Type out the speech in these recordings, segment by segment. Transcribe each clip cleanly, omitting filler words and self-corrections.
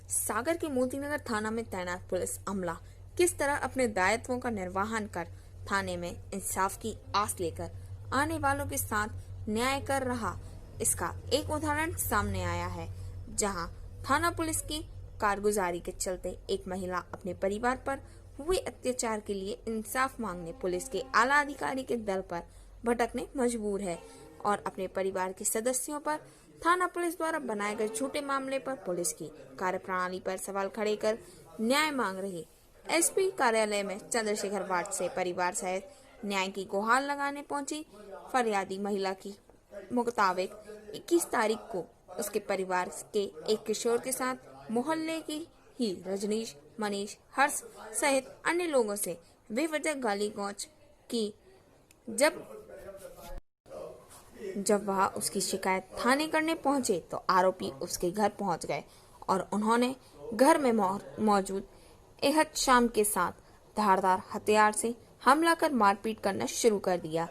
सागर के मोतीनगर थाना में तैनात पुलिस अमला किस तरह अपने दायित्वों का निर्वहन कर थाने में इंसाफ की आस लेकर आने वालों के साथ न्याय कर रहा, इसका एक उदाहरण सामने आया है, जहां थाना पुलिस की कारगुजारी के चलते एक महिला अपने परिवार पर हुए अत्याचार के लिए इंसाफ मांगने पुलिस के आला अधिकारी के दल पर भटकने मजबूर है और अपने परिवार के सदस्यों पर थाना पुलिस द्वारा बनाए गए झूठे मामले पर पुलिस की कार्यप्रणाली पर सवाल खड़े कर न्याय मांग रही एसपी कार्यालय में चंद्रशेखर वार्ड से परिवार सहित न्याय की गुहार लगाने पहुंची फरियादी महिला की मुताबिक 21 तारीख को उसके परिवार के एक किशोर के साथ मोहल्ले की ही रजनीश, मनीष, हर्ष सहित अन्य लोगों से बेवजह गाली गौच की। जब वह उसकी शिकायत थाने करने पहुंचे तो आरोपी उसके घर पहुंच गए और उन्होंने घर में मौजूद एहद शाम के साथ धारदार हथियार से हमला कर मारपीट करना शुरू कर दिया।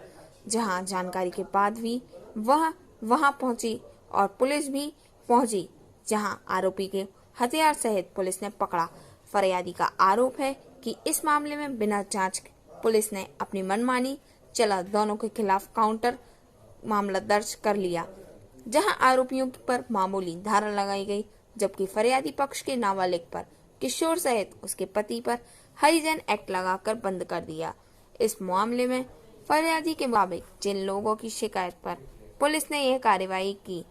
जहां जानकारी के बाद भी वह वहां पहुंची और पुलिस भी पहुंची, जहां आरोपी के हथियार सहित पुलिस ने पकड़ा। फरियादी का आरोप है कि इस मामले में बिना जांच पुलिस ने अपनी मनमानी चला दोनों के खिलाफ काउंटर मामला दर्ज कर लिया, जहां आरोपियों पर मामूली धारा लगाई गई, जबकि फरियादी पक्ष के नाबालिग पर किशोर सहित उसके पति पर हरिजन एक्ट लगाकर बंद कर दिया। इस मामले में फरियादी के मुताबिक जिन लोगों की शिकायत पर पुलिस ने यह कार्रवाई की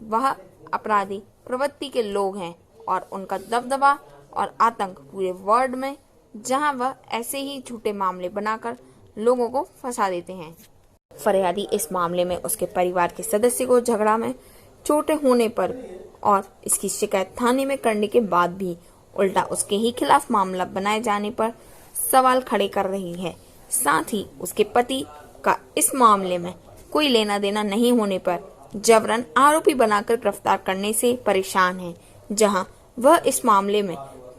वह अपराधी प्रवृत्ति के लोग हैं और उनका दबदबा और आतंक पूरे वार्ड में, जहां वह ऐसे ही झूठे मामले बनाकर लोगों को फंसा देते हैं। फरियादी इस मामले में उसके परिवार के सदस्य को झगड़ा में चोटें होने पर और इसकी शिकायत थाने में करने के बाद भी उल्टा उसके ही खिलाफ मामला बनाए जाने पर सवाल खड़े कर रही है। साथ ही उसके पति का इस मामले में कोई लेना देना नहीं होने पर जबरन आरोपी बनाकर गिरफ्तार करने से परेशान है, जहां वह इस मामले में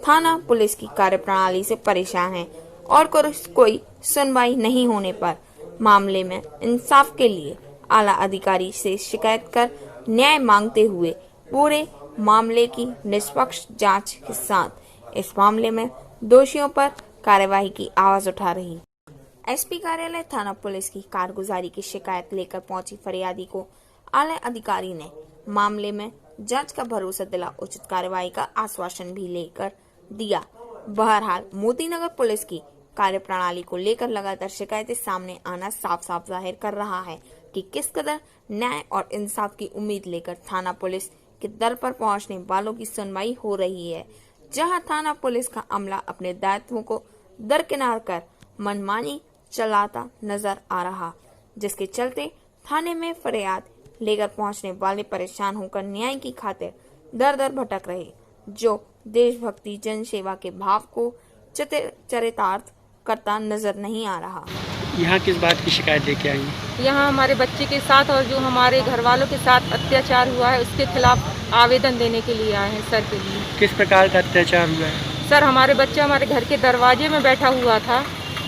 थाना पुलिस की कार्यप्रणाली से परेशान है और कोई सुनवाई नहीं होने पर मामले में इंसाफ के लिए आला अधिकारी से शिकायत कर न्याय मांगते हुए पूरे मामले की निष्पक्ष जांच के साथ इस मामले में दोषियों पर कार्यवाही की आवाज उठा रही। एसपी कार्यालय थाना पुलिस की कारगुजारी की शिकायत लेकर पहुंची फरियादी को आला अधिकारी ने मामले में जांच का भरोसा दिला उचित कार्रवाई का आश्वासन भी लेकर दिया। बहरहाल मोतीनगर पुलिस की कार्यप्रणाली को लेकर लगातार शिकायतें सामने आना साफ साफ जाहिर कर रहा है कि किस कदर न्याय और इंसाफ की उम्मीद लेकर थाना पुलिस के दर पर पहुंचने वालों की सुनवाई हो रही है, जहां थाना पुलिस का अमला अपने दायित्वों को दरकिनार कर मनमानी चलाता नजर आ रहा, जिसके चलते थाने में फरियाद लेकर पहुंचने वाले परेशान होकर न्याय की खातिर दर दर भटक रहे, जो देशभक्ति जनसेवा के भाव को चरितार्थ करता नजर नहीं आ रहा। यहाँ किस बात की शिकायत लेके आई? यहाँ हमारे बच्चे के साथ और जो हमारे घर वालों के साथ अत्याचार हुआ है उसके खिलाफ आवेदन देने के लिए आए हैं सर के लिए। किस प्रकार का अत्याचार हुआ है? सर हमारे बच्चा हमारे घर के दरवाजे में बैठा हुआ था,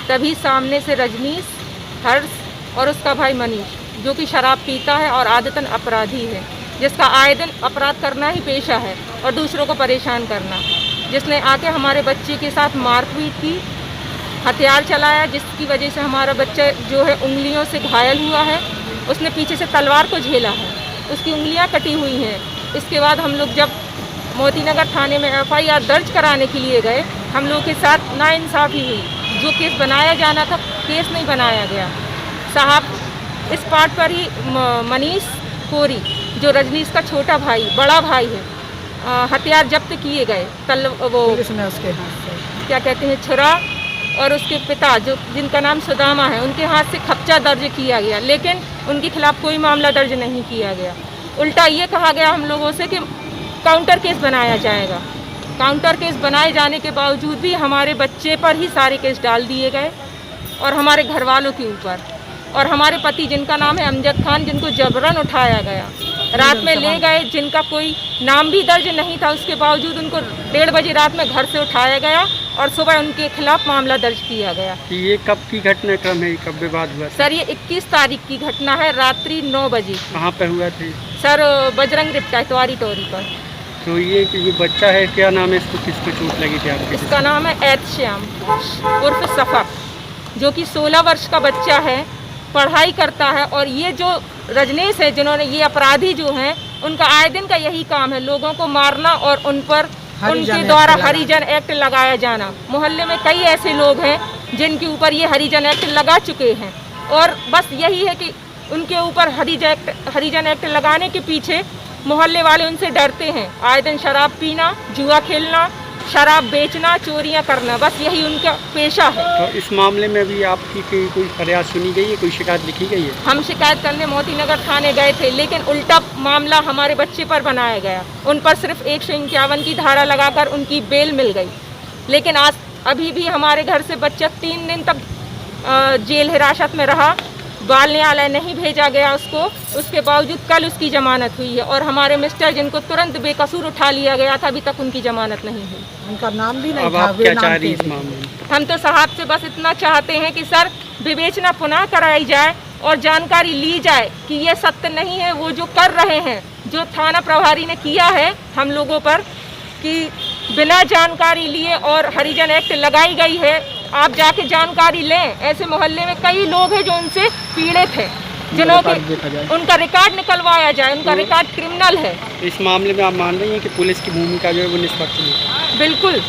तभी सामने से रजनीश, हर्ष और उसका भाई मनीष, जो कि शराब पीता है और आदतन अपराधी है, जिसका आए दिन अपराध करना ही पेशा है और दूसरों को परेशान करना, जिसने आके हमारे बच्चे के साथ मारपीट की, हथियार चलाया, जिसकी वजह से हमारा बच्चा जो है उंगलियों से घायल हुआ है। उसने पीछे से तलवार को झेला है, उसकी उंगलियां कटी हुई हैं। इसके बाद हम लोग जब मोतीनगर थाने में एफआईआर दर्ज कराने के लिए गए, हम लोगों के साथ नाइंसाफ़ी हुई। जो केस बनाया जाना था केस नहीं बनाया गया। साहब इस पार्ट पर ही मनीष कोरी, जो रजनीश का छोटा भाई बड़ा भाई है, हथियार जब्त किए गए। वो उसके हाथ से क्या कहते हैं छुरा, और उसके पिता जो जिनका नाम सुदामा है, उनके हाथ से खर्चा दर्ज किया गया, लेकिन उनके खिलाफ कोई मामला दर्ज नहीं किया गया। उल्टा ये कहा गया हम लोगों से कि काउंटर केस बनाया जाएगा। काउंटर केस बनाए जाने के बावजूद भी हमारे बच्चे पर ही सारे केस डाल दिए गए और हमारे घर वालों के ऊपर, और हमारे पति जिनका नाम है अमजद खान, जिनको जबरन उठाया गया, रात में ले गए, जिनका कोई नाम भी दर्ज नहीं था, उसके बावजूद उनको 1:30 बजे रात में घर से उठाया गया और सुबह उनके खिलाफ मामला दर्ज किया गया। ये कब की घटनाक्रम है, कब विवाद हुआ? सर ये 21 तारीख की घटना है, रात्रि 9 बजे। कहाँ पे हुआ थी? सर बजरंग रिप्टा इतवारी टोरी पर। तो ये बच्चा है, क्या नाम है इसको, किसको चोट लगी थी आपके? इसका नाम है ऐतश्याम उर्फ सफ़ा, जो कि 16 वर्ष का बच्चा है, पढ़ाई करता है। और ये जो रजनीश है, जिन्होंने ये अपराधी जो हैं, उनका आए दिन का यही काम है, लोगों को मारना और उन पर उनके द्वारा हरिजन एक्ट लगाया जाना। मोहल्ले में कई ऐसे लोग हैं जिनके ऊपर ये हरिजन एक्ट लगा चुके हैं, और बस यही है कि उनके ऊपर हरिजन एक्ट लगाने के पीछे मोहल्ले वाले उनसे डरते हैं। आए दिन शराब पीना, जुआ खेलना, शराब बेचना, चोरियां करना, बस यही उनका पेशा है। तो इस मामले में भी आपकी कोई फरियाद सुनी गई है, कोई शिकायत लिखी गई है? हम शिकायत करने मोती नगर थाने गए थे, लेकिन उल्टा मामला हमारे बच्चे पर बनाया गया। उन पर सिर्फ 151 की धारा लगाकर उनकी बेल मिल गई, लेकिन आज अभी भी हमारे घर से बच्चा 3 दिन तक जेल हिरासत में रहा, बाल न्यायालय नहीं भेजा गया उसको। उसके बावजूद कल उसकी जमानत हुई है, और हमारे मिस्टर जिनको तुरंत बेकसूर उठा लिया गया था, अभी तक उनकी जमानत नहीं हुई। उनका नाम भी नहीं अब था। आप क्या चाह रही हैं इस मामले में? हम तो साहब से बस इतना चाहते हैं कि सर विवेचना पुनः कराई जाए और जानकारी ली जाए कि ये सत्य नहीं है वो जो कर रहे हैं, जो थाना प्रभारी ने किया है हम लोगों पर, कि बिना जानकारी लिए और हरिजन एक्ट लगाई गई है। आप जाके जानकारी लें, ऐसे मोहल्ले में कई लोग हैं जो उनसे पीड़ित हैं, जिन्हों के उनका रिकॉर्ड निकलवाया जाए, उनका रिकॉर्ड क्रिमिनल है। इस मामले में आप मान रही हैं कि पुलिस की भूमिका जो है वो निष्पक्ष नहीं? बिल्कुल।